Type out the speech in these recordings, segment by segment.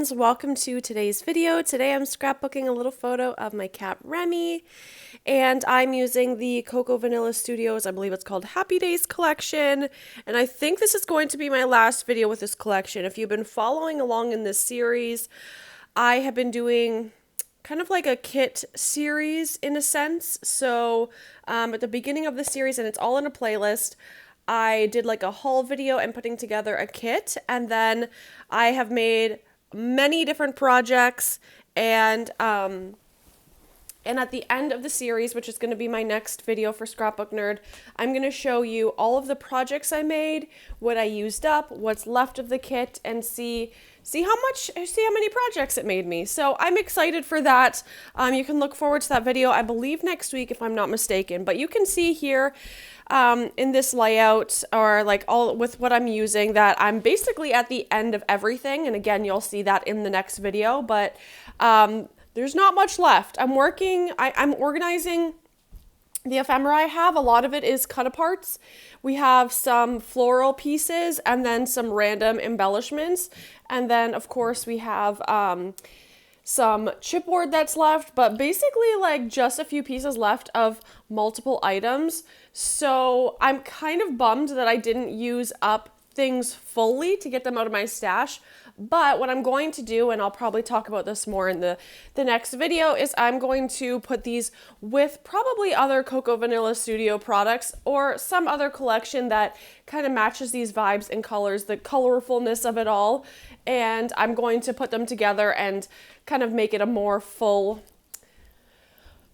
friends, welcome to today's video. Today I'm scrapbooking a little photo of my cat Remy, and I'm using the Cocoa Vanilla Studios, I believe it's called Happy Days collection, and I think this is going to be my last video with this collection. If you've been following along in this series, I have been doing kind of like a kit series in a sense. So at the beginning of the series, and it's all in a playlist, I did like a haul video and putting together a kit, and then I have made many different projects, and at the end of the series, which is going to be my next video for Scrapbook Nerd, I'm going to show you all of the projects I made, what I used up, what's left of the kit, and see how many projects it made me. So I'm excited for that. You can look forward to that video, I believe next week if I'm not mistaken. But you can see here in this layout, or like all with what I'm using, that I'm basically at the end of everything. And again, you'll see that in the next video. But there's not much left. I'm organizing the ephemera I have. A lot of it is cut-aparts. We have some floral pieces and then some random embellishments. And then, of course, we have some chipboard that's left, but basically like just a few pieces left of multiple items. So I'm kind of bummed that I didn't use up things fully to get them out of my stash. But what I'm going to do, and I'll probably talk about this more in the next video, is I'm going to put these with probably other Cocoa Vanilla Studio products or some other collection that kind of matches these vibes and colors, the colorfulness of it all. And I'm going to put them together and kind of make it a more full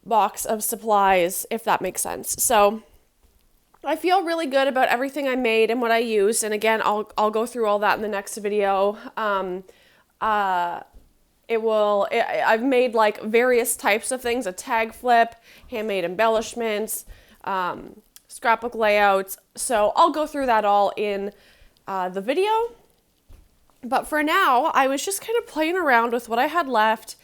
box of supplies, if that makes sense. So I feel really good about everything I made and what I used, and again, I'll go through all that in the next video. I've made like various types of things: a tag flip, handmade embellishments, scrapbook layouts. So I'll go through that all in the video. But for now, I was just kind of playing around with what I had left.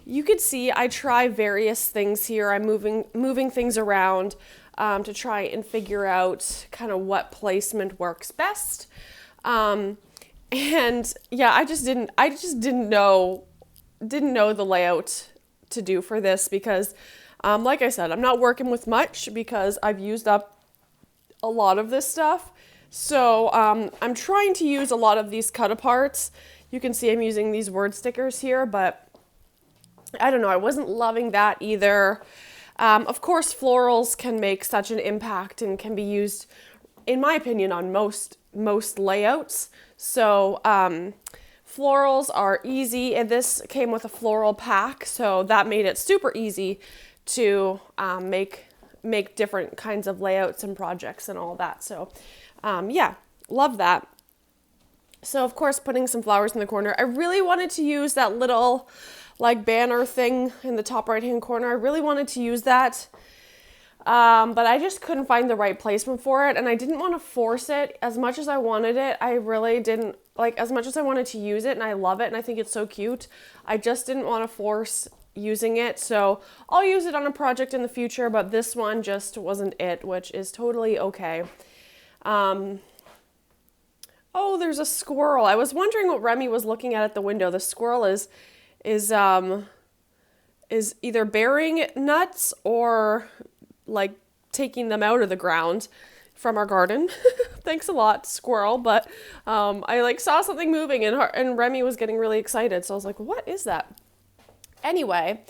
You can see I try various things here. I'm moving things around to try and figure out kind of what placement works best. And yeah, I just didn't know the layout to do for this because, like I said, I'm not working with much because I've used up a lot of this stuff. So I'm trying to use a lot of these cut-aparts. You can see I'm using these word stickers here, but I don't know, I wasn't loving that either. Of course, florals can make such an impact and can be used, in my opinion, on most layouts. So florals are easy, and this came with a floral pack, so that made it super easy to make different kinds of layouts and projects and all that. So yeah, love that. So of course, putting some flowers in the corner. I really wanted to use that little like banner thing in the top right hand corner. I really wanted to use that, but I just couldn't find the right placement for it, and I didn't want to force it as much as I wanted it. I really didn't, like, as much as I wanted to use it, and I love it and I think it's so cute, I just didn't want to force using it. So I'll use it on a project in the future, but this one just wasn't it, which is totally okay. Oh, there's a squirrel. I was wondering what Remy was looking at the window. The squirrel is either bearing nuts or like taking them out of the ground from our garden. Thanks a lot, squirrel. But I like saw something moving, and Remy was getting really excited. So I was like, what is that? Anyway,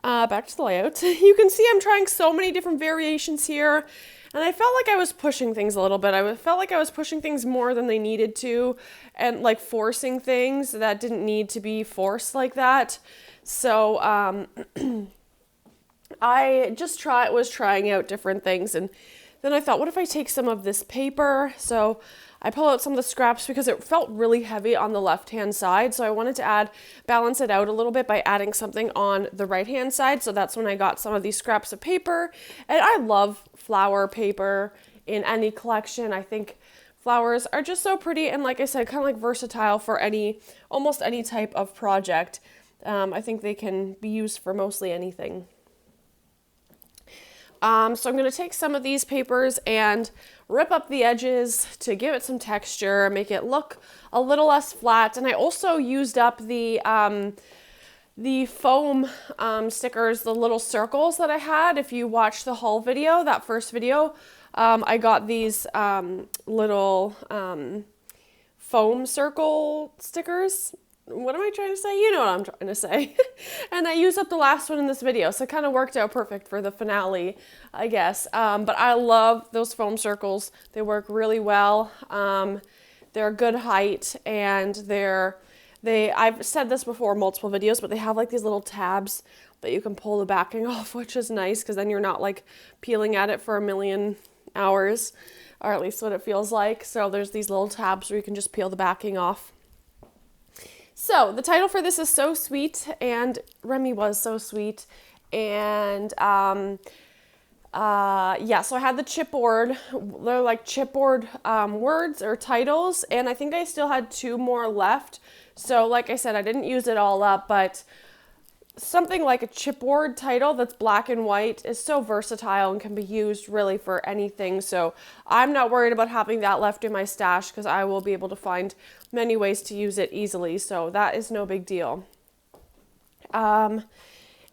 back to the layout. You can see I'm trying so many different variations here. And I felt like I was pushing things a little bit. I felt like I was pushing things more than they needed to, and like forcing things that didn't need to be forced like that. So I just was trying out different things, and then I thought, what if I take some of this paper? So I pulled out some of the scraps because it felt really heavy on the left-hand side. So I wanted to balance it out a little bit by adding something on the right-hand side. So that's when I got some of these scraps of paper. And I love flower paper in any collection. I think flowers are just so pretty. And like I said, kind of like versatile for almost any type of project. I think they can be used for mostly anything. So I'm going to take some of these papers and rip up the edges to give it some texture, make it look a little less flat. And I also used up the foam stickers, the little circles that I had. If you watched the haul video, that first video, I got these little foam circle stickers. What am I trying to say? You know what I'm trying to say. And I used up the last one in this video, so it kind of worked out perfect for the finale, I guess. But I love those foam circles. They work really well. They're a good height, and I've said this before in multiple videos, but they have like these little tabs that you can pull the backing off, which is nice because then you're not like peeling at it for a million hours, or at least what it feels like. So there's these little tabs where you can just peel the backing off. So the title for this is So Sweet, and Remy was so sweet. And yeah, so I had the chipboard. They're like chipboard words or titles, and I think I still had 2 more left. So like I said, I didn't use it all up, but something like a chipboard title that's black and white is so versatile and can be used really for anything. So I'm not worried about having that left in my stash because I will be able to find many ways to use it easily. So that is no big deal.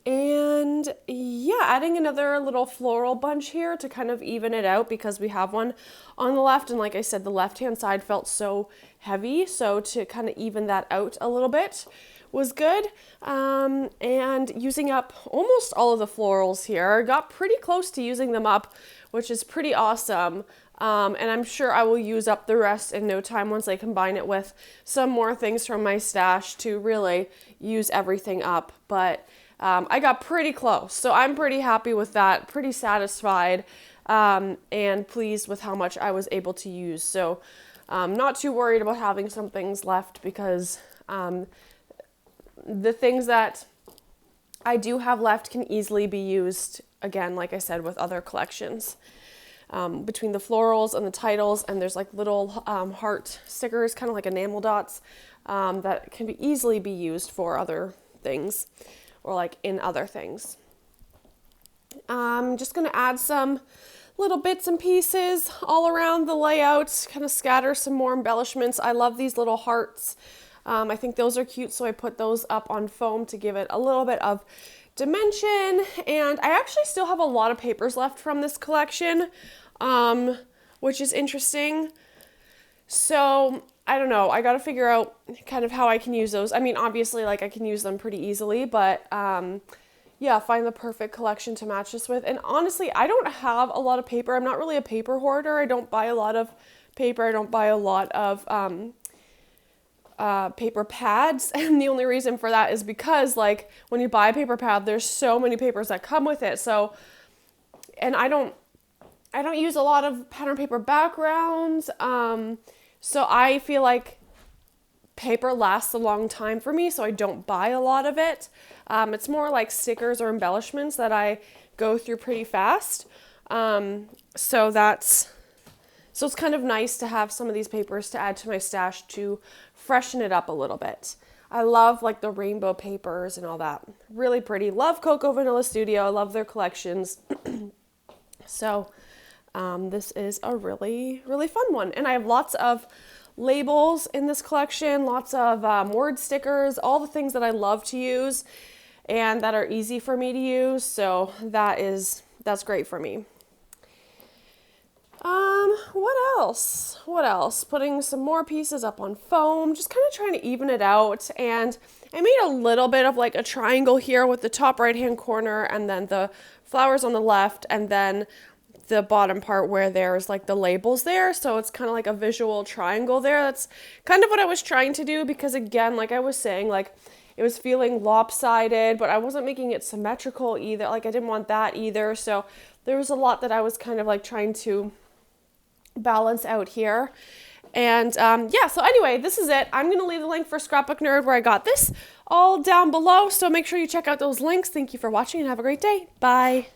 And yeah, adding another little floral bunch here to kind of even it out because we have one on the left. And like I said, the left-hand side felt so heavy. So to kind of even that out a little bit was good. And using up almost all of the florals here. Got pretty close to using them up, which is pretty awesome. And I'm sure I will use up the rest in no time once I combine it with some more things from my stash to really use everything up. But I got pretty close, so I'm pretty happy with that, pretty satisfied, and pleased with how much I was able to use. So not too worried about having some things left because the things that I do have left can easily be used, again, like I said, with other collections. Between the florals and the titles, and there's like little heart stickers, kind of like enamel dots, that can easily be used for other things or like in other things. I'm just going to add some little bits and pieces all around the layout, kind of scatter some more embellishments. I love these little hearts. I think those are cute, so I put those up on foam to give it a little bit of dimension. And I actually still have a lot of papers left from this collection, which is interesting. So I don't know, I got to figure out kind of how I can use those. I mean, obviously, like I can use them pretty easily, but yeah, find the perfect collection to match this with. And honestly, I don't have a lot of paper. I'm not really a paper hoarder. I don't buy a lot of paper. I don't buy a lot of paper pads, and the only reason for that is because like when you buy a paper pad, there's so many papers that come with it. So, and I don't use a lot of pattern paper backgrounds, so I feel like paper lasts a long time for me, so I don't buy a lot of it. It's more like stickers or embellishments that I go through pretty fast. So it's kind of nice to have some of these papers to add to my stash to freshen it up a little bit. I love like the rainbow papers and all that. Really pretty. Love Cocoa Vanilla Studio. I love their collections. So this is a really, really fun one. And I have lots of labels in this collection, lots of word stickers, all the things that I love to use and that are easy for me to use. So that's great for me. What else? Putting some more pieces up on foam, just kind of trying to even it out. And I made a little bit of like a triangle here with the top right-hand corner and then the flowers on the left and then the bottom part where there's like the labels there. So it's kind of like a visual triangle there. That's kind of what I was trying to do because again, like I was saying, like it was feeling lopsided, but I wasn't making it symmetrical either. Like I didn't want that either. So there was a lot that I was kind of like trying to balance out here. And yeah, so anyway, this is it. I'm going to leave the link for Scrapbook Nerd where I got this all down below. So make sure you check out those links. Thank you for watching and have a great day. Bye.